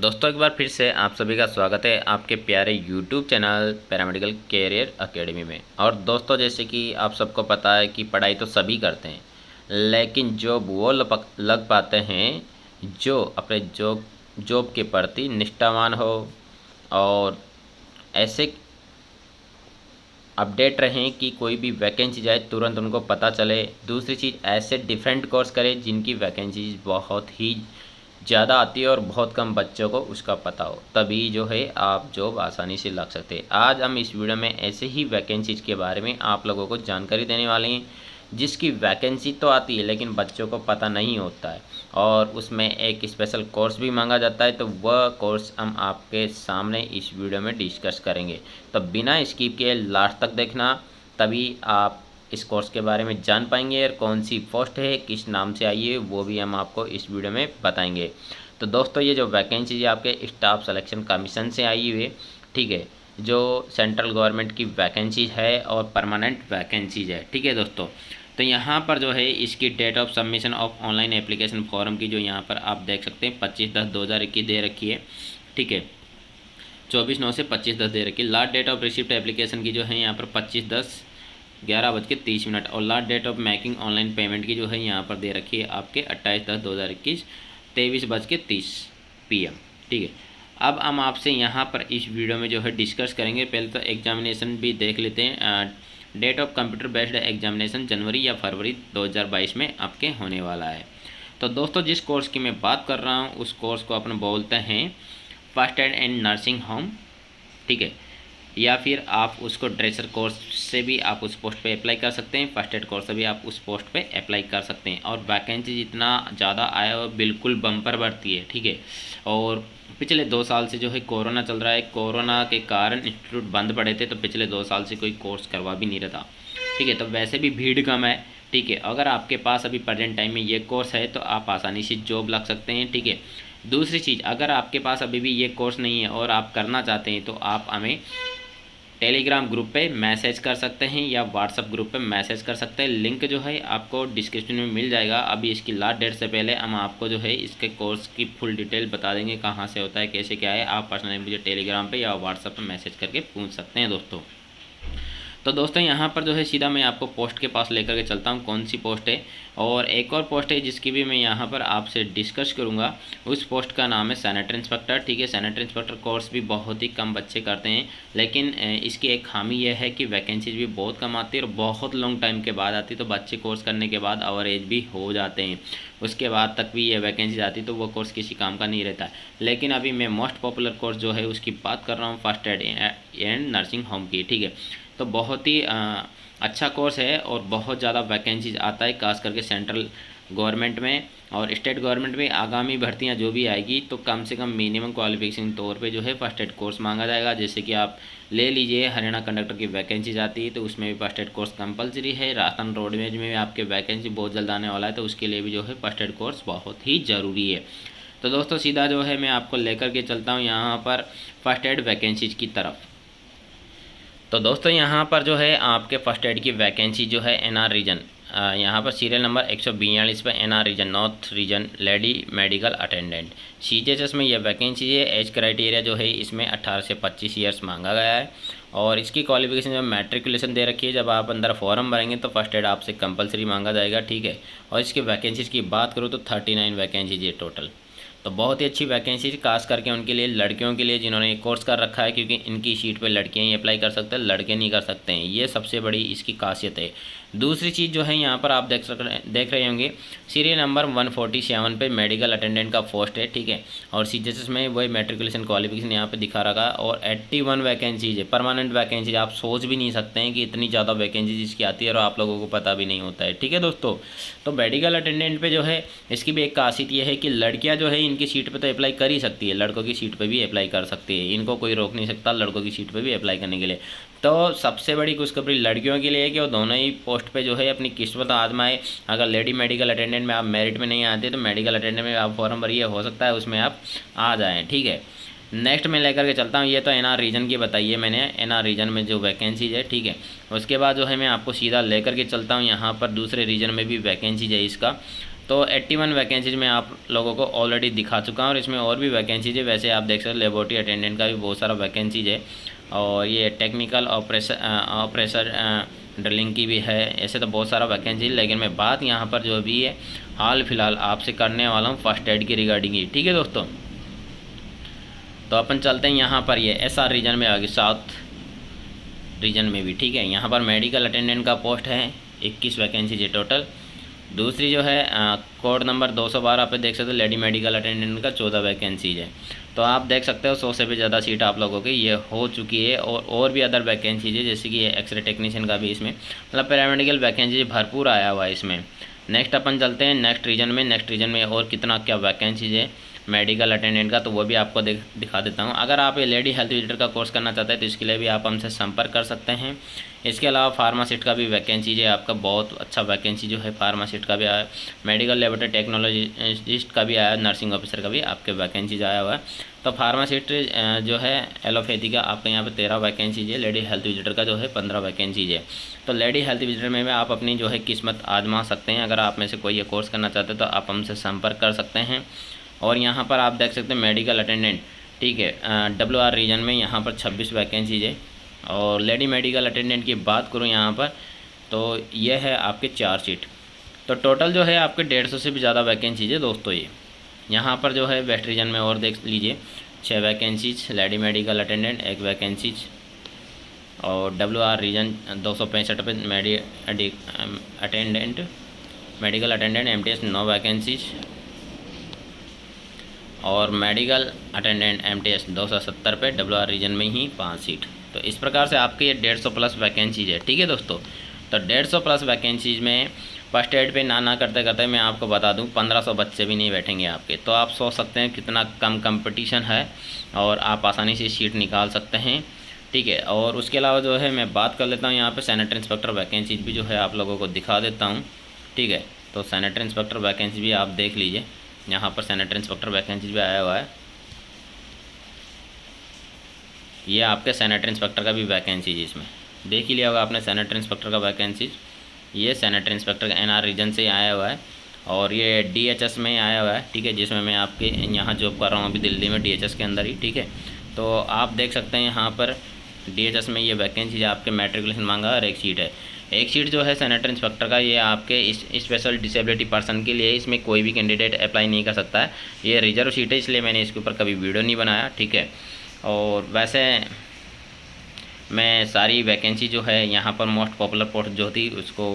दोस्तों एक बार फिर से आप सभी का स्वागत है आपके प्यारे YouTube channel paramedical career academy में। और दोस्तों जैसे कि आप सबको पता है कि पढ़ाई तो सभी करते हैं, लेकिन जॉब वो लग पाते हैं जो अपने जॉब के प्रति निष्ठावान हो और ऐसे अपडेट रहें कि कोई भी वैकेंसी जाए तुरंत उनको पता चले। दूसरी चीज़, ऐसे डिफरेंट कोर्स करें जिनकी वैकेंसी बहुत ही ज़्यादा आती है और बहुत कम बच्चों को उसका पता हो, तभी जो है आप जॉब आसानी से लग सकते हैं। आज हम इस वीडियो में ऐसे ही वैकेंसीज के बारे में आप लोगों को जानकारी देने वाले हैं जिसकी वैकेंसी तो आती है लेकिन बच्चों को पता नहीं होता है और उसमें एक स्पेशल कोर्स भी मांगा जाता है। तो वह कोर्स हम आपके सामने इस वीडियो में डिस्कस करेंगे, तो बिना स्किप किए लास्ट तक देखना, तभी आप इस कोर्स के बारे में जान पाएंगे और कौन सी पोस्ट है, किस नाम से आई है, वो भी हम आपको इस वीडियो में बताएंगे। तो दोस्तों ये जो वैकेंसी है आपके स्टाफ सिलेक्शन कमीशन से आई हुई है, ठीक है, जो सेंट्रल गवर्नमेंट की वैकेंसी है और परमानेंट वैकेंसीज है, ठीक है दोस्तों। तो यहाँ पर जो है इसकी date of submission of online application form की जो यहाँ पर आप देख सकते हैं 25/10/2021 दे रखी है, ठीक है। 24/9 से 25/10 दे रखी है। Last date of receipt application की जो है यहाँ पर 25/10 11:30 और last date of making online payment की जो है यहाँ पर दे रखी है आपके 28/10/2021 23:30 PM, ठीक है। अब हम आपसे यहाँ पर इस वीडियो में जो है डिस्कस करेंगे। पहले तो एग्जामिनेशन भी देख लेते हैं। Date of computer based examination जनवरी या फरवरी 2022 में आपके होने वाला है। तो दोस्तों जिस कोर्स की मैं बात कर रहा हूँ उस कोर्स को अपन बोलते हैं first aid and nursing home, ठीक है, या फिर आप उसको ड्रेसर कोर्स से भी आप उस पोस्ट पे अप्लाई कर सकते हैं, फर्स्ट एड कोर्स से भी आप उस पोस्ट पे अप्लाई कर सकते हैं। और वैकेंसी जितना ज़्यादा आया हो बिल्कुल बम्पर बढ़ती है, ठीक है। और पिछले 2 साल से जो है कोरोना चल रहा है, कोरोना के कारण इंस्टीट्यूट बंद पड़े थे, तो पिछले 2 साल से कोई कोर्स करवा भी नहीं रहा था, ठीक है। तो वैसे भी भीड़ कम है, ठीक है। अगर आपके पास अभी प्रेजेंट टाइम में ये कोर्स है तो आप आसानी से जॉब लग सकते हैं, ठीक है। दूसरी चीज़, अगर आपके पास अभी भी ये कोर्स नहीं है और आप करना चाहते हैं तो आप हमें टेलीग्राम ग्रुप पे मैसेज कर सकते हैं या व्हाट्सअप ग्रुप पे मैसेज कर सकते हैं। लिंक जो है आपको डिस्क्रिप्शन में मिल जाएगा। अभी इसकी लास्ट डेट से पहले हम आपको जो है इसके कोर्स की फुल डिटेल बता देंगे, कहाँ से होता है, कैसे क्या है। आप पर्सनली मुझे टेलीग्राम पे या व्हाट्सअप पे मैसेज करके पूछ सकते हैं दोस्तों। तो दोस्तों यहाँ पर जो है सीधा मैं आपको पोस्ट के पास लेकर के चलता हूँ, कौन सी पोस्ट है। और एक और पोस्ट है जिसकी भी मैं यहाँ पर आपसे डिस्कस करूँगा। उस पोस्ट का नाम है सैनिटरी इंस्पेक्टर, ठीक है। सैनिटरी इंस्पेक्टर कोर्स भी बहुत ही कम बच्चे करते हैं, लेकिन इसकी एक खामी यह है कि वैकेंसीज भी बहुत कम आती है और बहुत लॉन्ग टाइम के बाद आती है। तो बच्चे कोर्स करने के बाद ओवर एज भी हो जाते हैं, उसके बाद तक भी ये वैकेंसीज आती तो वो कोर्स किसी काम का नहीं रहता है। लेकिन अभी मैं मोस्ट पॉपुलर कोर्स जो है उसकी बात कर रहा हूँ, first aid and nursing home की, ठीक है। तो बहुत ही अच्छा कोर्स है और बहुत ज़्यादा वैकेंसीज आता है, खास करके सेंट्रल गवर्नमेंट में और स्टेट गवर्नमेंट में। आगामी भर्तियां जो भी आएगी तो कम से कम मिनिमम क्वालिफिकेशन तौर पे जो है फर्स्ट एड कोर्स मांगा जाएगा। जैसे कि आप ले लीजिए हरियाणा कंडक्टर की वैकेंसी आती है तो उसमें भी फर्स्ट एड कोर्स कंपलसरी है। राजस्थान रोडवेज में भी आपके वैकेंसी बहुत जल्द आने वाला है, तो उसके लिए भी जो है फर्स्ट एड कोर्स बहुत ही ज़रूरी है। तो दोस्तों सीधा जो है मैं आपको लेकर के चलता हूँ यहाँ पर फर्स्ट एड वैकेंसीज की तरफ। तो दोस्तों यहाँ पर जो है आपके फर्स्ट एड की वैकेंसी जो है NR रीजन, यहाँ पर सीरियल नंबर 142 पर NR region north region lady medical attendant CGHS में यह वैकेंसी है। एज क्राइटेरिया जो है इसमें 18 से 25 ईयर्स मांगा गया है और इसकी क्वालिफिकेशन जो मैट्रिकुलेशन दे रखी है। जब आप अंदर फॉर्म भरेंगे तो फर्स्ट एड आपसे कंपलसरी मांगा जाएगा, ठीक है। और इसकी वैकेंसीज की बात करूँ तो 39 वैकेंसीज है टोटल। तो बहुत ही अच्छी वैकेंसी, खास करके उनके लिए, लड़कियों के लिए जिन्होंने एक कोर्स कर रखा है, क्योंकि इनकी सीट पे लड़कियां ही अप्लाई कर सकते हैं, लड़के नहीं कर सकते हैं। ये सबसे बड़ी इसकी खासियत है। दूसरी चीज़ जो है यहाँ पर आप देख रहे होंगे सीरियल नंबर 147 पे मेडिकल अटेंडेंट का पोस्ट है, ठीक है। और CGHS में वही मैट्रिकुलेशन क्वालिफिकेशन यहाँ पे दिखा रखा है और 81 वैकेंसीज है, परमानेंट वैकेंसीज। आप सोच भी नहीं सकते हैं कि इतनी ज़्यादा वैकेंसीज इसकी आती है और आप लोगों को पता भी नहीं होता है, ठीक है दोस्तों। तो मेडिकल अटेंडेंट पे जो है इसकी भी एक खासियत ये है कि लड़कियाँ जो है इनकी सीट पे तो अप्लाई कर ही सकती है, लड़कों की सीट पे भी अप्लाई कर सकती है। इनको कोई रोक नहीं सकता लड़कों की सीट पे भी अप्लाई करने के लिए। तो सबसे बड़ी खुशखबरी लड़कियों के लिए है कि वो दोनों ही पोस्ट पे जो है अपनी किस्मत आजमाए। अगर लेडी मेडिकल अटेंडेंट में आप मेरिट में नहीं आते तो मेडिकल अटेंडेंट में आप फॉर्म भरिए, हो सकता है उसमें आप आ जाएँ, ठीक है। नेक्स्ट मैं लेकर के चलता हूँ, ये तो NR रीजन की बताइए मैंने, NR रीजन में जो वैकेंसीज है, ठीक है। उसके बाद जो है मैं आपको सीधा लेकर के चलता हूँ यहाँ पर दूसरे रीजन में भी वैकेंसीज है इसका। तो 81 वैकेंसीज मैं आप लोगों को ऑलरेडी दिखा चुका हूँ और इसमें और भी वैकेंसीज है। वैसे आप देख सकते लेबोरेटरी अटेंडेंट का भी बहुत सारा वैकेंसीज है और ये टेक्निकल ऑपरेटर ड्रिलिंग की भी है। ऐसे तो बहुत सारा वैकेंसी है, लेकिन मैं बात यहाँ पर जो भी है हाल फिलहाल आपसे करने वाला हूँ फर्स्ट एड की रिगार्डिंग ही। ठीक है दोस्तों, तो अपन चलते हैं यहाँ पर ये SR रीजन में आगे, साउथ रीजन में भी। ठीक है, यहाँ पर मेडिकल अटेंडेंट का पोस्ट है 21 वैकेंसी है टोटल। दूसरी जो है कोड नंबर 212 पे देख सकते हो लेडी मेडिकल अटेंडेंट का 14 वैकेंसीज है। तो आप देख सकते हो 100 से भी ज़्यादा सीट आप लोगों की ये हो चुकी है और भी अदर वैकेंसीज है, जैसे कि ये एक्सरे टेक्नीशियन का भी इसमें मतलब पैरामेडिकल वैकेंसी भरपूर आया हुआ है इसमें। नेक्स्ट अपन चलते हैं नेक्स्ट रीजन में। नेक्स्ट रीजन में और कितना क्या वैकेंसीज है मेडिकल अटेंडेंट का, तो वो भी आपको दिखा देता हूँ। अगर आप ये लेडी हेल्थ विजिटर का कोर्स करना चाहते हैं तो इसके लिए भी आप हमसे संपर्क कर सकते हैं। इसके अलावा फार्मासिस्ट का भी वैकेंसी है आपका, बहुत अच्छा वैकेंसी जो है फार्मासिस्ट का भी आया, मेडिकल लेबोरेटरी टेक्नोलॉजिस्ट का भी आया, नर्सिंग ऑफिसर का भी आपके वैकेंसीज आया हुआ है। तो फार्मासिस्ट जो है एलोपैथी का आपके यहाँ पे 13 वैकेंसीज है, लेडी हेल्थ विजिटर का जो है 15 वैकेंसीज है। तो लेडी हेल्थ विजिटर में आप अपनी जो है किस्मत आजमा सकते हैं। अगर आप में से कोई ये कोर्स करना चाहते हैं तो आप हमसे संपर्क कर सकते हैं। और यहाँ पर आप देख सकते हैं मेडिकल अटेंडेंट, ठीक है, WR रीजन में यहाँ पर 26 वैकेंसीज है। और लेडी मेडिकल अटेंडेंट की बात करूँ यहाँ पर तो ये है आपके 4 सीट। तो टोटल जो है आपके 150 से भी ज़्यादा वैकेंसीज है दोस्तों। ये यहाँ पर जो है वेस्ट रीजन में और देख लीजिए 6 vacancies lady medical attendant, 1 vacancies. और WR रीजन 265 पे attendant medical attendant MTS 9 vacancies. और मेडिकल अटेंडेंट MTS 270 पे WR रीजन में ही 5 सीट। तो इस प्रकार से आपके ये 150 प्लस वैकेंसीज है। ठीक है दोस्तों, तो 150 प्लस वैकेंसीज में फर्स्ट एड पे ना करते करते मैं आपको बता दूं 1500 बच्चे भी नहीं बैठेंगे आपके। तो आप सोच सकते हैं कितना कम कंपटीशन है और आप आसानी से सीट निकाल सकते हैं। ठीक है, और उसके अलावा जो है मैं बात कर लेता हूँ यहाँ पे सैनिटरी इंस्पेक्टर वैकेंसीज भी जो है आप लोगों को दिखा देता हूँ। ठीक है, तो सैनिटरी इंस्पेक्टर वैकेंसी भी आप देख लीजिए, यहाँ पर सैनिटरी इंस्पेक्टर वैकेंसी भी आया हुआ है। ये आपके सैनिटरी इंस्पेक्टर का भी वैकेंसी है, इसमें देख ही लिया होगा आपने सैनिटरी इंस्पेक्टर का वैकेंसी। ये सैनिटरी इंस्पेक्टर का NR रीजन से आया हुआ है और ये DHS में आया हुआ है। ठीक है, जिसमें मैं आपके यहाँ जॉब कर रहा हूँ अभी दिल्ली में DHS के अंदर ही। ठीक है, तो आप देख सकते हैं यहाँ पर DHS में ये वैकेंसी आपके मैट्रिकुलेशन मांगा और 1 सीट है। 1 सीट जो है सैनिटरी इंस्पेक्टर का ये आपके इस स्पेशल डिसेबिलिटी पर्सन के लिए, इसमें कोई भी कैंडिडेट अप्लाई नहीं कर सकता है। ये रिजर्व सीट है, इसलिए मैंने इसके ऊपर कभी वीडियो नहीं बनाया। ठीक है, और वैसे मैं सारी वैकेंसी जो है यहाँ पर मोस्ट पॉपुलर पोस्ट जो थी उसको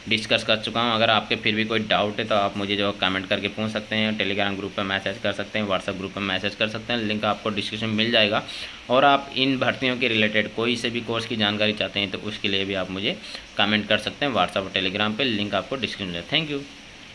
डिस्कस कर चुका हूँ। अगर आपके फिर भी कोई डाउट है तो आप मुझे जो कमेंट करके पूछ सकते हैं, टेलीग्राम ग्रुप पर मैसेज कर सकते हैं, व्हाट्सएप ग्रुप पर मैसेज कर सकते हैं, लिंक आपको डिस्क्रिप्शन में मिल जाएगा। और आप इन भर्तियों के रिलेटेड कोई से भी कोर्स की जानकारी चाहते हैं तो उसके लिए भी आप मुझे कमेंट कर सकते हैं व्हाट्सएप और टेलीग्राम पर, लिंक आपको डिस्क्रिप्शन में। Thank you.